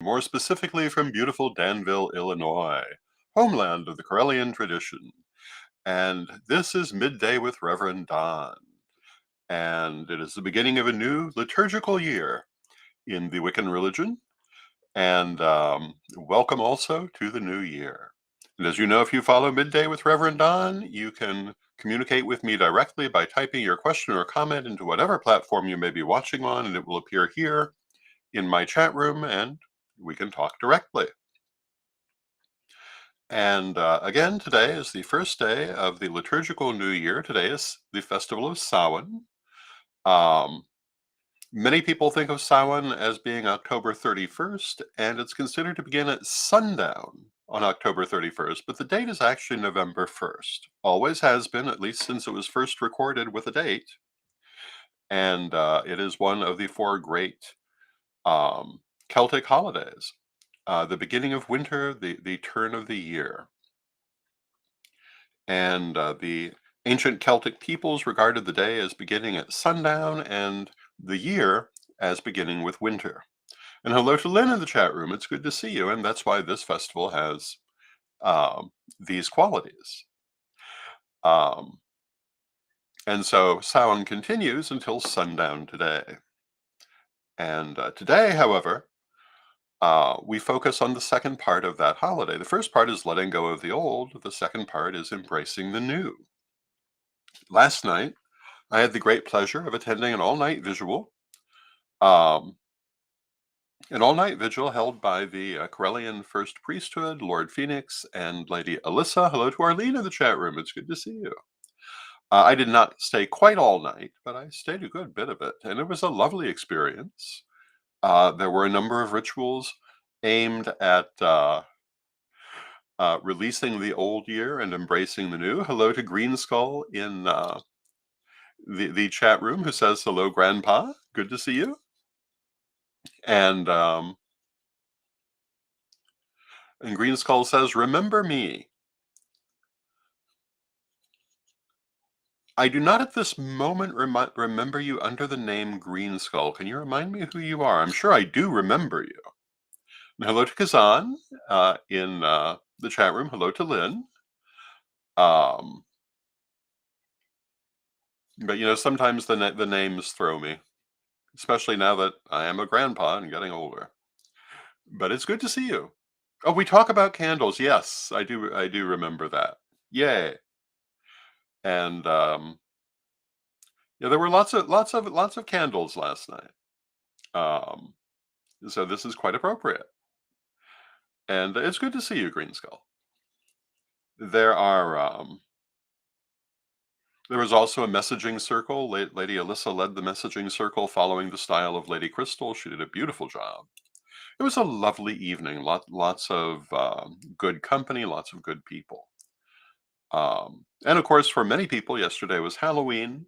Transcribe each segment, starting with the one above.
more specifically from beautiful Danville, Illinois, homeland of the Corellian tradition. And this is Midday with Reverend Don. And it is the beginning of a new liturgical year in the Wiccan religion. And welcome also to the new year. And as you know, if you follow Midday with Reverend Don, you can communicate with me directly by typing your question or comment into whatever platform you may be watching on, and it will appear here in my chat room, and we can talk directly. And again, today is the first day of the liturgical new year. Today is the festival of Samhain. Um, Many people think of Samhain as being October 31st, and it's considered to begin at sundown on October 31st, but the date is actually November 1st. Always has been, at least since it was first recorded with a date. And it is one of the four great Celtic holidays. The beginning of winter, the turn of the year. And the ancient Celtic peoples regarded the day as beginning at sundown and the year as beginning with winter. And hello to Lynn in the chat room. It's good to see you. And that's why this festival has these qualities. And so Samhain continues until sundown today. And today, however, we focus on the second part of that holiday. The first part is letting go of the old. The second part is embracing the new. Last night, I had the great pleasure of attending an all-night vigil. An all-night vigil held by the Corellian First Priesthood, Lord Phoenix, and Lady Alyssa. Hello to Arlene in the chat room. It's good to see you. I did not stay quite all night, but I stayed a good bit of it, and it was a lovely experience. There were a number of rituals aimed at releasing the old year and embracing the new. Hello to Green Skull in the chat room, who says, hello, Grandpa. Good to see you. And Green Skull says, remember me. I do not at this moment remember you under the name Green Skull. Can you remind me who you are? I'm sure I do remember you. And hello to Kazan in the chat room. Hello to Lynn. But you know, sometimes the names throw me, especially now that I am a grandpa and getting older. But it's good to see you. Oh, we talk about candles. Yes, I do remember that. Yay. And yeah, there were lots of candles last night. So this is quite appropriate. And it's good to see you, Green Skull. There was also a messaging circle. Lady Alyssa led the messaging circle following the style of Lady Crystal. She did a beautiful job. It was a lovely evening. Lots of good company, lots of good people. And of course, for many people, yesterday was Halloween,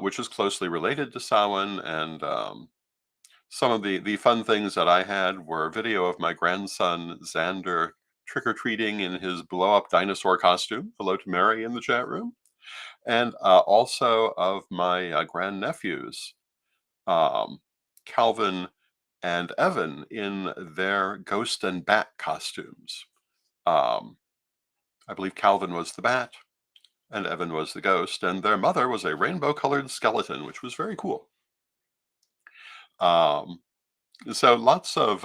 which is closely related to Samhain. And some of the fun things that I had were a video of my grandson, Xander, trick-or-treating in his blow-up dinosaur costume. Hello to Mary in the chat room. And also of my grandnephews, Calvin and Evan, in their ghost and bat costumes. I believe Calvin was the bat and Evan was the ghost, and their mother was a rainbow-colored skeleton, which was very cool. So lots of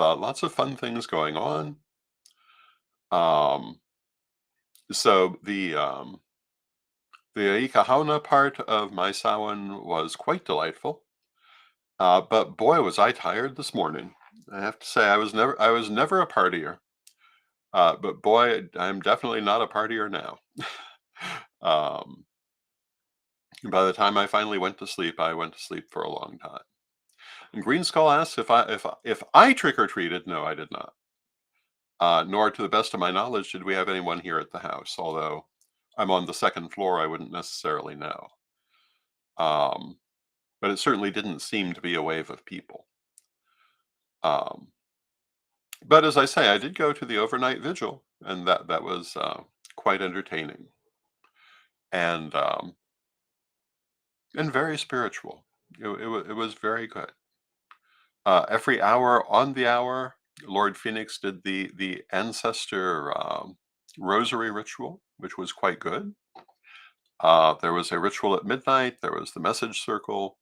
fun things going on. So the Ikahana part of my Samhain was quite delightful. But boy, was I tired this morning. I have to say, I was never a partier. But boy, I'm definitely not a partier now. By the time I finally went to sleep, I went to sleep for a long time. And Green Skull asks if I trick-or-treated. No, I did not. Nor, to the best of my knowledge, did we have anyone here at the house. Although I'm on the second floor, I wouldn't necessarily know. But it certainly didn't seem to be a wave of people. But as I say, I did go to the overnight vigil, and that was quite entertaining and very spiritual. It was very good. Every hour on the hour, Lord Phoenix did the ancestor rosary ritual, which was quite good. There was a ritual at midnight. There was the message circle.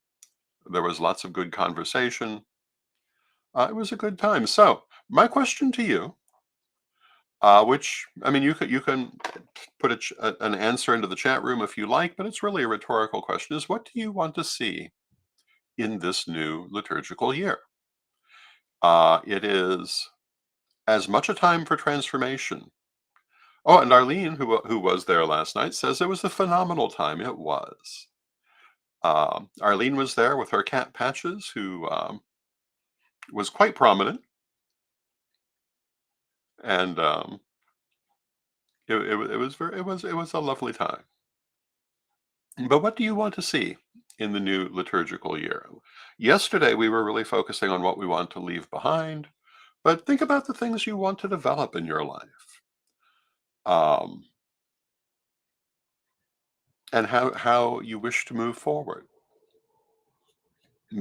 There was lots of good conversation. It was a good time. So, my question to you, which I mean, you can put an answer into the chat room if you like, but it's really a rhetorical question: is what do you want to see in this new liturgical year? It is as much a time for transformation. Oh, and Arlene, who was there last night, says it was a phenomenal time. It was. Arlene was there with her cat Patches, who was quite prominent, and it was a lovely time. But what do you want to see in the new liturgical year? Yesterday we were really focusing on what we want to leave behind, but think about the things you want to develop in your life, um, and how you wish to move forward.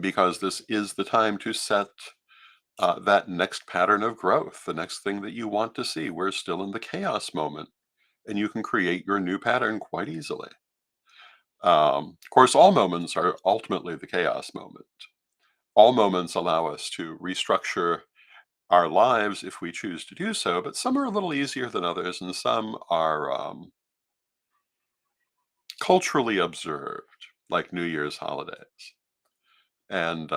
Because this is the time to set that next pattern of growth, the next thing that you want to see. We're still in the chaos moment, and you can create your new pattern quite easily. Of course, all moments are ultimately the chaos moment. All moments allow us to restructure our lives if we choose to do so, but some are a little easier than others, and some are culturally observed, like New Year's holidays. And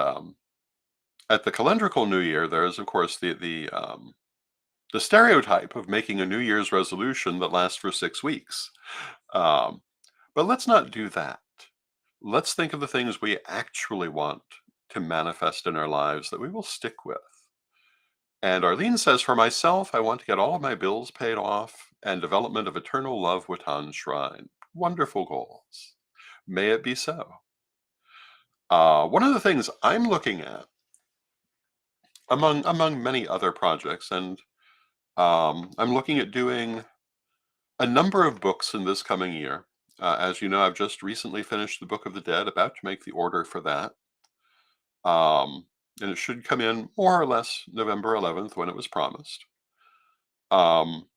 at the calendrical New Year, there is, of course, the stereotype of making a New Year's resolution that lasts for 6 weeks. Um, but let's not do that. Let's think of the things we actually want to manifest in our lives that we will stick with. And Arlene says, for myself, I want to get all of my bills paid off and development of eternal love Watan Shrine. Wonderful goals. May it be so. One of the things I'm looking at, among many other projects, and I'm looking at doing a number of books in this coming year. As you know, I've just recently finished the Book of the Dead, about to make the order for that. Um, and it should come in more or less November 11th when it was promised. Um,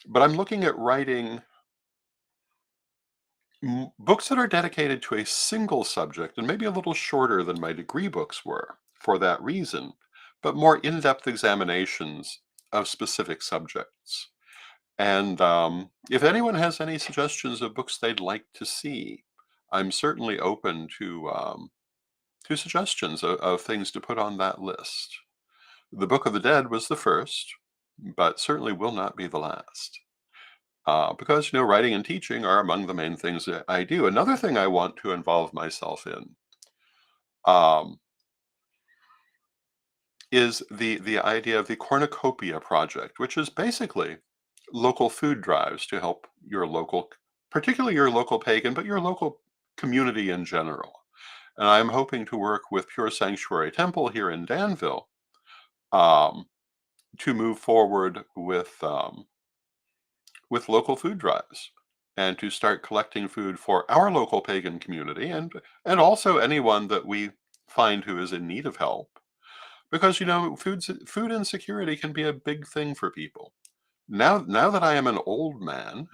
but I'm looking at writing books that are dedicated to a single subject and maybe a little shorter than my degree books were for that reason, but more in depth examinations of specific subjects. And if anyone has any suggestions of books they'd like to see, I'm certainly open to suggestions of things to put on that list. The Book of the Dead was the first, but certainly will not be the last. Because, writing and teaching are among the main things that I do. Another thing I want to involve myself in um, is the idea of the cornucopia project, which is basically local food drives to help your local, particularly your local pagan, but your local community in general. And I'm hoping to work with Pure Sanctuary Temple here in Danville um, to move forward with local food drives and to start collecting food for our local pagan community and also anyone that we find who is in need of help. Because food insecurity can be a big thing for people. Now that I am an old man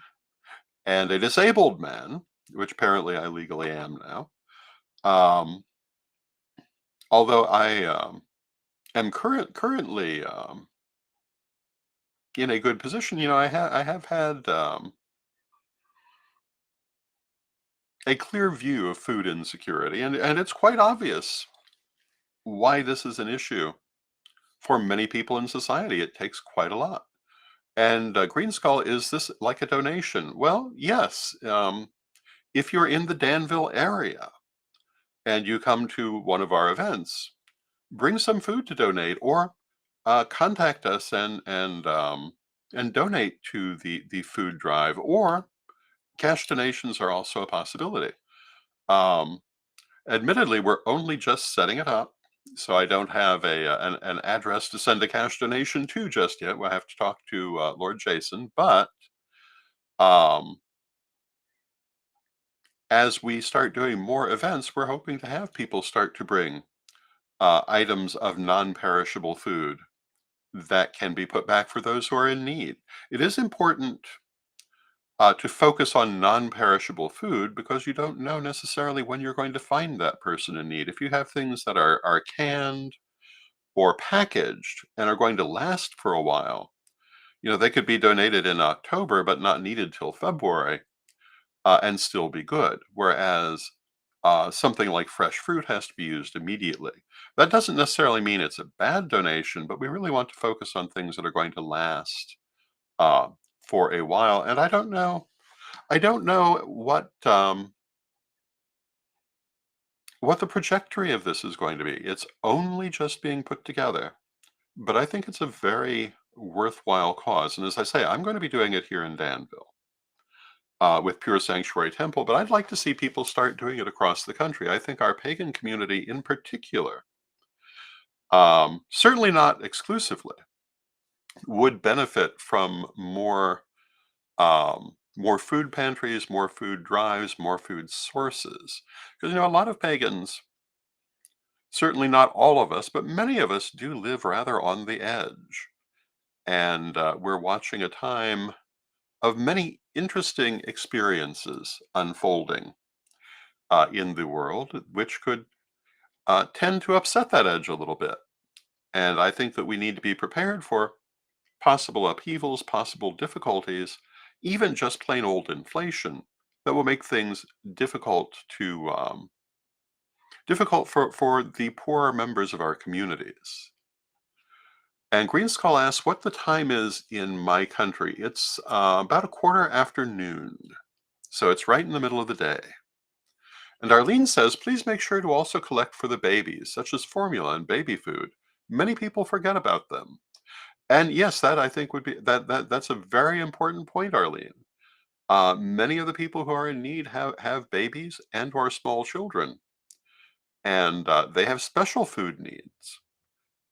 and a disabled man, which apparently I legally am now, um, although I am currently in a good position, I have had a clear view of food insecurity, and it's quite obvious why this is an issue for many people in society. It takes quite a lot. And Green Skull, is this like a donation? Well, yes. If you're in the Danville area and you come to one of our events, bring some food to donate, or contact us and donate to the food drive. Or cash donations are also a possibility. Um, Admittedly, we're only just setting it up, so I don't have an address to send a cash donation to just yet. We'll have to talk to Lord Jason. But um, as we start doing more events, we're hoping to have people start to bring items of non-perishable food that can be put back for those who are in need. It is important to focus on non-perishable food because you don't know necessarily when you're going to find that person in need. If you have things that are canned or packaged and are going to last for a while, they could be donated in October but not needed till February, and still be good. Whereas something like fresh fruit has to be used immediately. That doesn't necessarily mean it's a bad donation, but we really want to focus on things that are going to last uh, for a while. And I don't know. I don't know what the trajectory of this is going to be. It's only just being put together, but I think it's a very worthwhile cause. And as I say, I'm going to be doing it here in Danville with Pure Sanctuary Temple, but I'd like to see people start doing it across the country. I think our pagan community in particular, certainly not exclusively, would benefit from more food pantries, more food drives, more food sources. Because a lot of pagans, certainly not all of us, but many of us do live rather on the edge, and we're watching a time of many interesting experiences unfolding in the world, which could tend to upset that edge a little bit. And I think that we need to be prepared for possible upheavals, possible difficulties, even just plain old inflation that will make things difficult for the poorer members of our communities. And Green Skull asks what the time is in my country. It's about a quarter after noon, so it's right in the middle of the day. And Arlene says, please make sure to also collect for the babies, such as formula and baby food. Many people forget about them. And yes, that I think would be that's a very important point, Arlene. Many of the people who are in need have babies and or small children, and they have special food needs.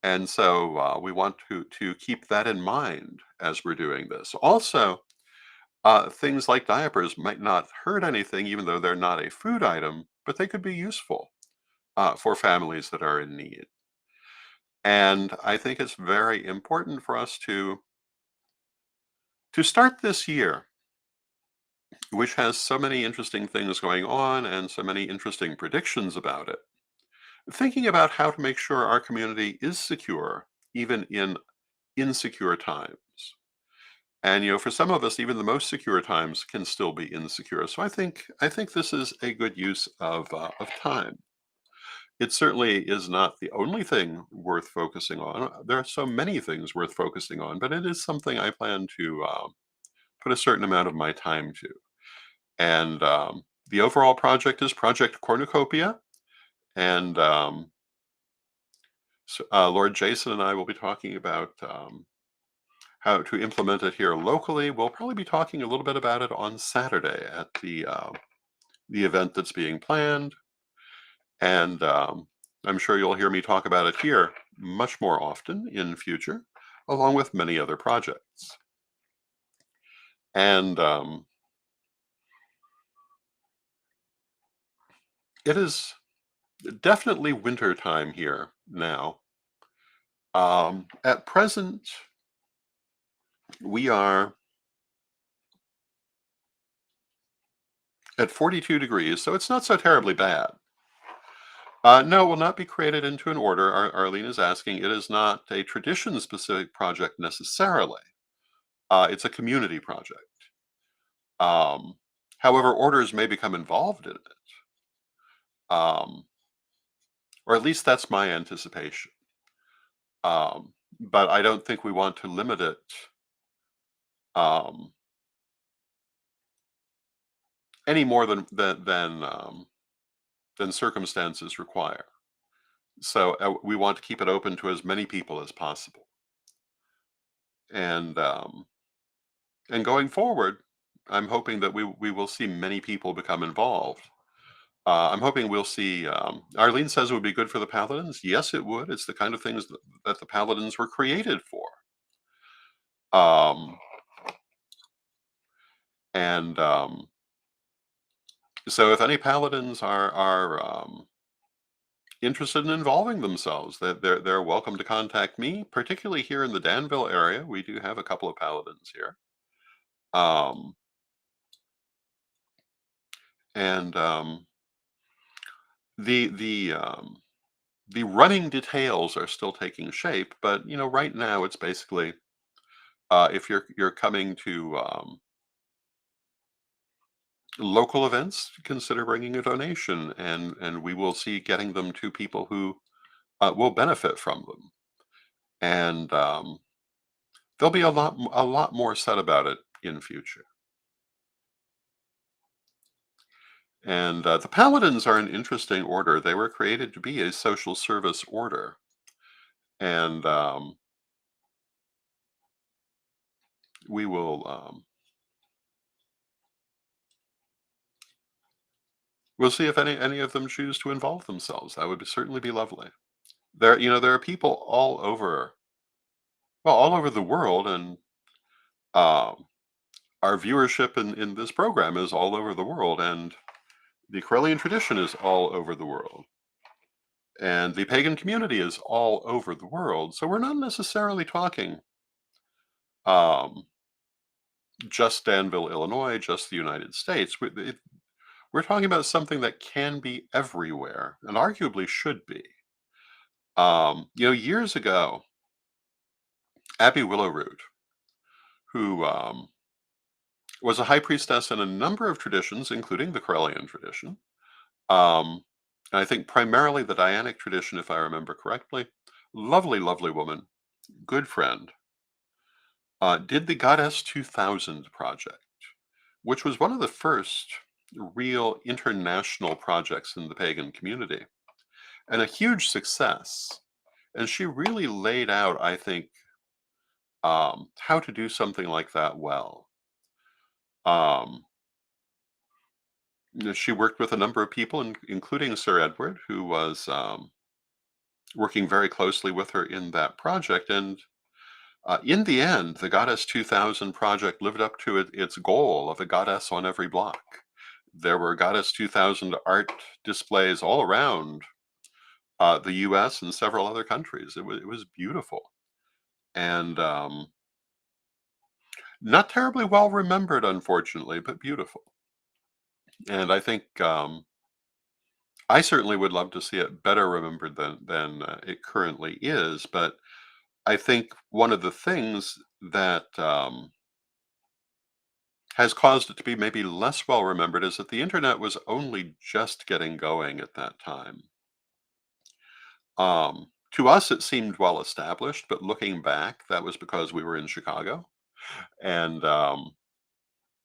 And so we want to keep that in mind as we're doing this. Also, things like diapers might not hurt anything, even though they're not a food item, but they could be useful for families that are in need. And I think it's very important for us to start this year, which has so many interesting things going on and so many interesting predictions about it, thinking about how to make sure our community is secure, even in insecure times. And for some of us, even the most secure times can still be insecure. So I think this is a good use of time. It certainly is not the only thing worth focusing on. There are so many things worth focusing on, but it is something I plan to put a certain amount of my time to. And the overall project is Project Cornucopia, and Lord Jason and I will be talking about how to implement it here locally. We'll probably be talking a little bit about it on Saturday at the event that's being planned, and I'm sure you'll hear me talk about it here much more often in future, along with many other projects. And it is definitely winter time here now. At present, we are at 42 degrees, so it's not so terribly bad. No, it will not be created into an order. Arlene is asking. It is not a tradition-specific project necessarily. It's a community project. Um, However, orders may become involved in it, um, or at least that's my anticipation. But I don't think we want to limit it um, any more than circumstances require. So we want to keep it open to as many people as possible. And going forward, I'm hoping that we will see many people become involved. I'm hoping we'll see. Arlene says it would be good for the paladins. Yes, it would. It's the kind of things that the paladins were created for. Um, and so, if any paladins are interested in involving themselves, that they're welcome to contact me, particularly here in the Danville area. We do have a couple of paladins here. Um, and the the um, the running details are still taking shape, but right now it's basically if you're coming to local events, consider bringing a donation, and we will see getting them to people who will benefit from them. And there'll be a lot more said about it in future. And the Paladins are an interesting order. They were created to be a social service order, and we will we'll see if any of them choose to involve themselves. That would certainly be lovely. There are people all over, well, all over the world, and um, our viewership in this program is all over the world, and the Corellian tradition is all over the world, and the pagan community is all over the world. So we're not necessarily talking um, just Danville, Illinois, just the United States. We're talking about something that can be everywhere, and arguably should be. Years ago, Abby Willowroot, who was a high priestess in a number of traditions, including the Corellian tradition, um, and I think primarily the Dianic tradition, if I remember correctly. Lovely, lovely woman, good friend. Did the Goddess 2000 project, which was one of the first real international projects in the pagan community, and a huge success. And she really laid out, I think, how to do something like that well. Um, she worked with a number of people, including Sir Edward, who was working very closely with her in that project. And in the end, the Goddess 2000 project lived up to its goal of a goddess on every block. There were Goddess 2000 art displays all around the U.S. and several other countries. It was beautiful, and not terribly well remembered, unfortunately, but beautiful. And I think I certainly would love to see it better remembered than it currently is. But I think one of the things that has caused it to be maybe less well remembered is that the internet was only just getting going at that time. To us, it seemed well established, but looking back, that was because we were in Chicago, and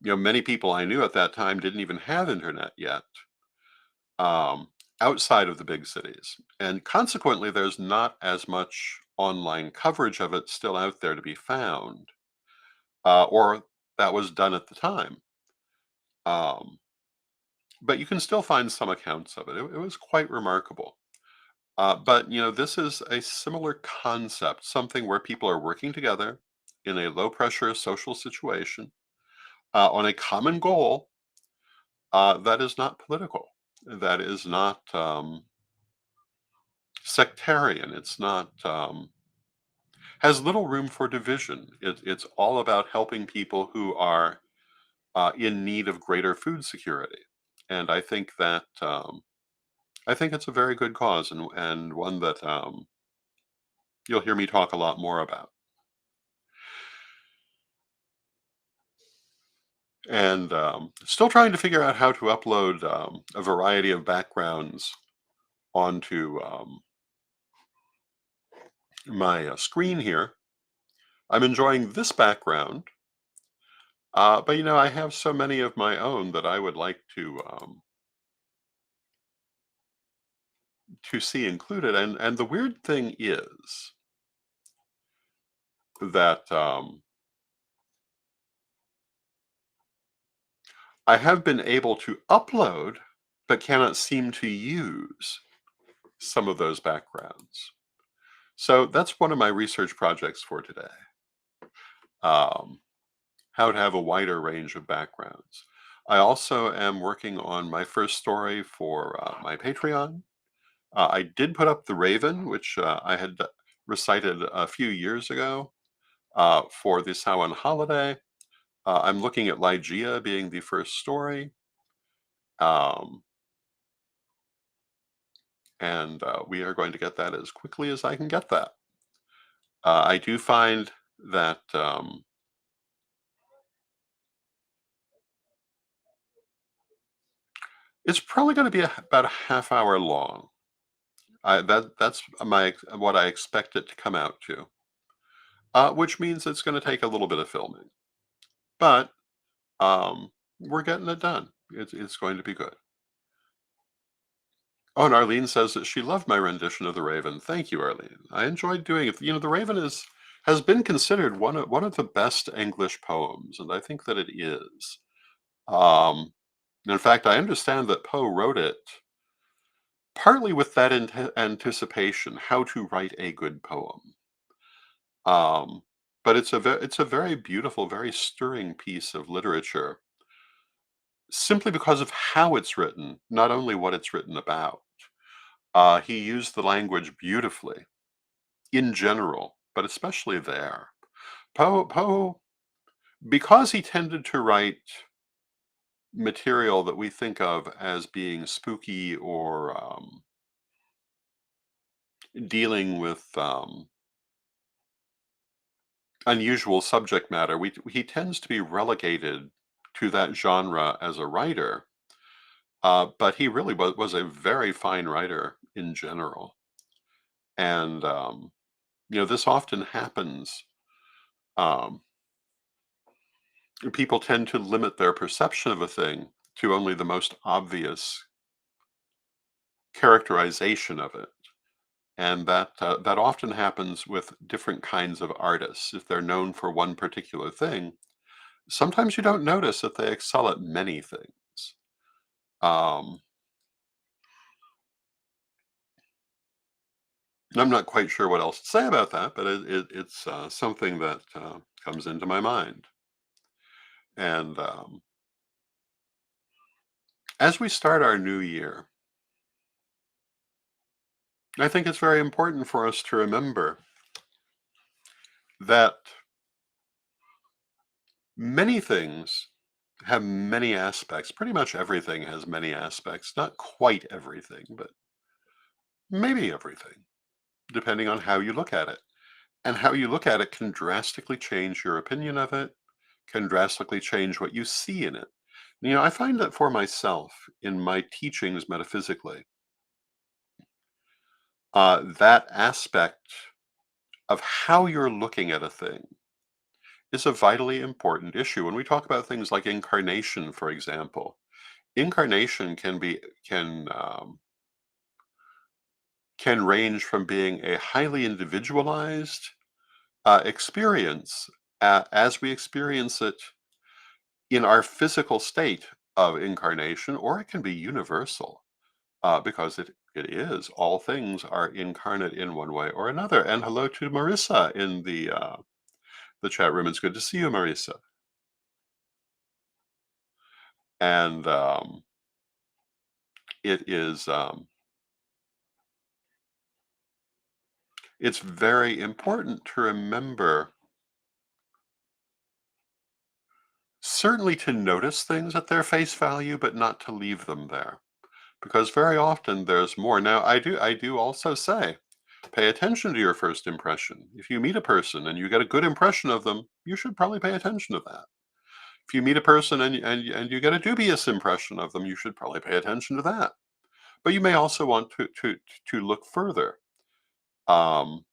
many people I knew at that time didn't even have internet yet, um, outside of the big cities, and consequently, there's not as much online coverage of it still out there to be found, or that was done at the time. Um, but you can still find some accounts of it. It was quite remarkable. But this is a similar concept, something where people are working together in a low pressure social situation on a common goal that is not political, that is not sectarian. It's not has little room for division. It's all about helping people who are in need of greater food security, and I think it's a very good cause, and one that you'll hear me talk a lot more about. And still trying to figure out how to upload a variety of backgrounds onto my screen here. I'm enjoying this background, but I have so many of my own that I would like to see included. And the weird thing is that I have been able to upload, but cannot seem to use some of those backgrounds. So that's one of my research projects for today. Um, how to have a wider range of backgrounds. I also am working on my first story for my Patreon. I did put up The Raven, which I had recited a few years ago for the Samhain holiday. I'm looking at Ligeia being the first story, um, and we are going to get that as quickly as I can get that. I do find that it's probably going to be about a half hour long. That's what I expect it to come out to, which means it's going to take a little bit of filming, but we're getting it done. It's going to be good. Oh, and Arlene says that she loved my rendition of The Raven. Thank you, Arlene. I enjoyed doing it. The Raven has been considered one of the best English poems, and I think that it is. Um, in fact, I understand that Poe wrote it partly with that anticipation, how to write a good poem. Um, but it's a very beautiful, very stirring piece of literature, simply because of how it's written, not only what it's written about. He used the language beautifully in general, but especially there. Poe, because he tended to write material that we think of as being spooky or dealing with unusual subject matter, he tends to be relegated to that genre as a writer. But he really was a very fine writer in general. And, this often happens. Um, People tend to limit their perception of a thing to only the most obvious characterization of it. And that often happens with different kinds of artists. If they're known for one particular thing, sometimes you don't notice that they excel at many things. Um, I'm not quite sure what else to say about that, but it's something that comes into my mind. And as we start our new year, I think it's very important for us to remember that many things have many aspects. Pretty much everything has many aspects. Not quite everything, but maybe everything, depending on how you look at it. And how you look at it can drastically change your opinion of it, can drastically change what you see in it. I find that for myself in my teachings metaphysically, that aspect of how you're looking at a thing is a vitally important issue. When we talk about things like incarnation, for example, incarnation can range from being a highly individualized experience as we experience it in our physical state of incarnation, or it can be universal because it is. All things are incarnate in one way or another. And hello to Marissa in the chat room. It's good to see you, Marissa. And it is it's very important to remember, certainly to notice things at their face value, but not to leave them there. Because very often there's more. Now, I do also say, pay attention to your first impression. If you meet a person and you get a good impression of them, you should probably pay attention to that. If you meet a person and you get a dubious impression of them, you should probably pay attention to that. But you may also want to look further. Um,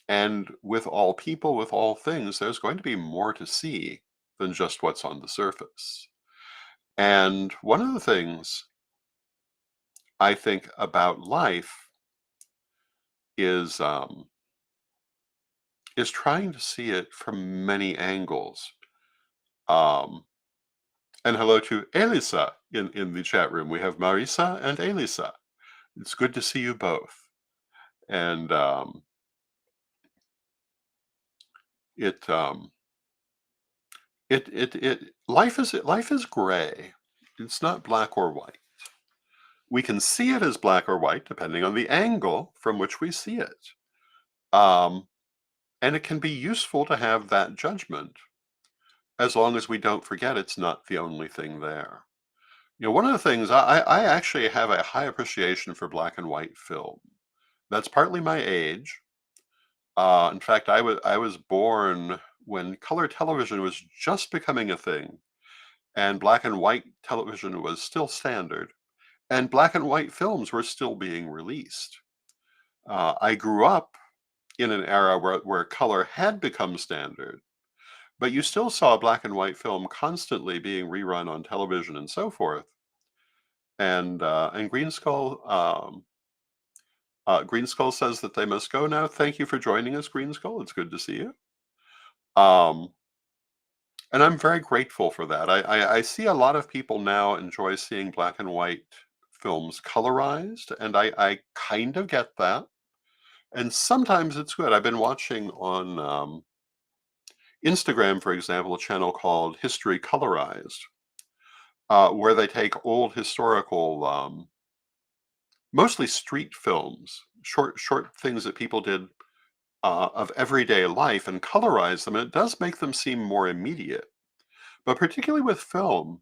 and with all people, with all things, there's going to be more to see than just what's on the surface. And one of the things I think about life is is trying to see it from many angles. Um, and hello to Elisa in the chat room. We have Marisa and Elisa. It's good to see you both. And it it life is gray. It's not black or white. We can see it as black or white depending on the angle from which we see it. Um, and it can be useful to have that judgment as long as we don't forget it's not the only thing there. One of the things I actually have a high appreciation for black and white film. That's partly my age. In fact, I was born when color television was just becoming a thing, and black and white television was still standard, and black and white films were still being released. I grew up in an era where color had become standard, but you still saw black and white film constantly being rerun on television and so forth. And Green Skull says that they must go now. Thank you for joining us, Green Skull. It's good to see you. Um, and I'm very grateful for that. I see a lot of people now enjoy seeing black and white films colorized, and I kind of get that. And sometimes it's good. I've been watching on Instagram, for example, a channel called History Colorized, where they take old historical, mostly street films, short things that people did of everyday life and colorize them, and it does make them seem more immediate. But particularly with film,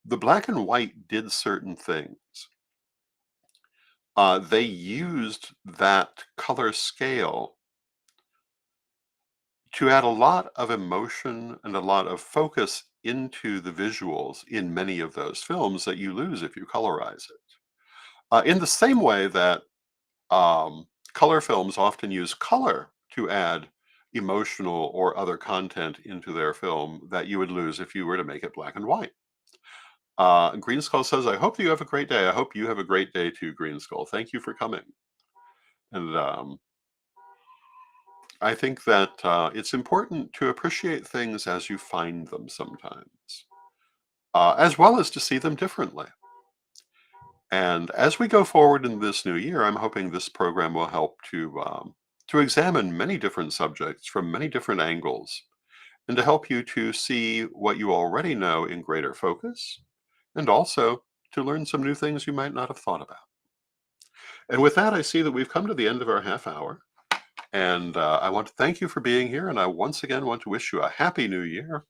the black and white did certain things. They used that color scale to add a lot of emotion and a lot of focus into the visuals in many of those films that you lose if you colorize it. In the same way that color films often use color to add emotional or other content into their film that you would lose if you were to make it black and white. Green Skull says, I hope you have a great day. I hope you have a great day too, Green Skull. Thank you for coming. And I think that it's important to appreciate things as you find them sometimes, as well as to see them differently. And as we go forward in this new year, I'm hoping this program will help to examine many different subjects from many different angles, and to help you to see what you already know in greater focus, and also to learn some new things you might not have thought about. And with that, I see that we've come to the end of our half hour. And I want to thank you for being here. And I once again want to wish you a happy new year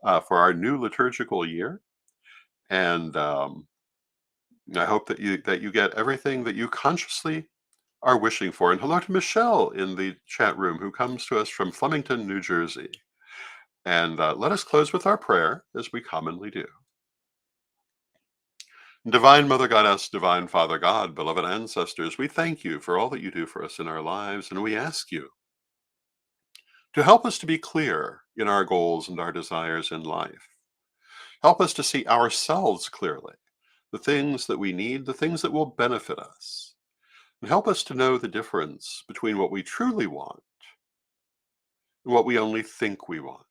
for our new liturgical year. And I hope that you get everything that you consciously are wishing for. And hello to Michelle in the chat room, who comes to us from Flemington, New Jersey. And let us close with our prayer, as we commonly do. Divine Mother Goddess, Divine Father God, beloved ancestors, we thank you for all that you do for us in our lives, and we ask you to help us to be clear in our goals and our desires in life. Help us to see ourselves clearly, the things that we need, the things that will benefit us, and help us to know the difference between what we truly want and what we only think we want.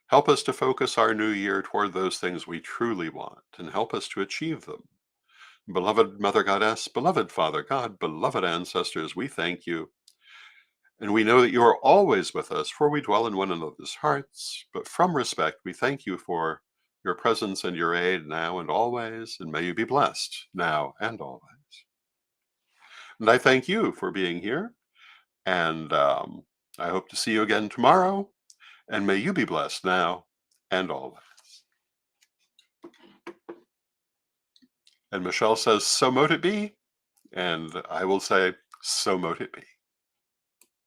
Help us to focus our new year toward those things we truly want, and help us to achieve them. Beloved Mother Goddess, beloved Father God, beloved ancestors, we thank you. And we know that you are always with us, for we dwell in one another's hearts. But from respect, we thank you for your presence and your aid now and always, and may you be blessed now and always. And I thank you for being here, and I hope to see you again tomorrow, and may you be blessed now and always. And Michelle says, so mote it be, and I will say, so mote it be.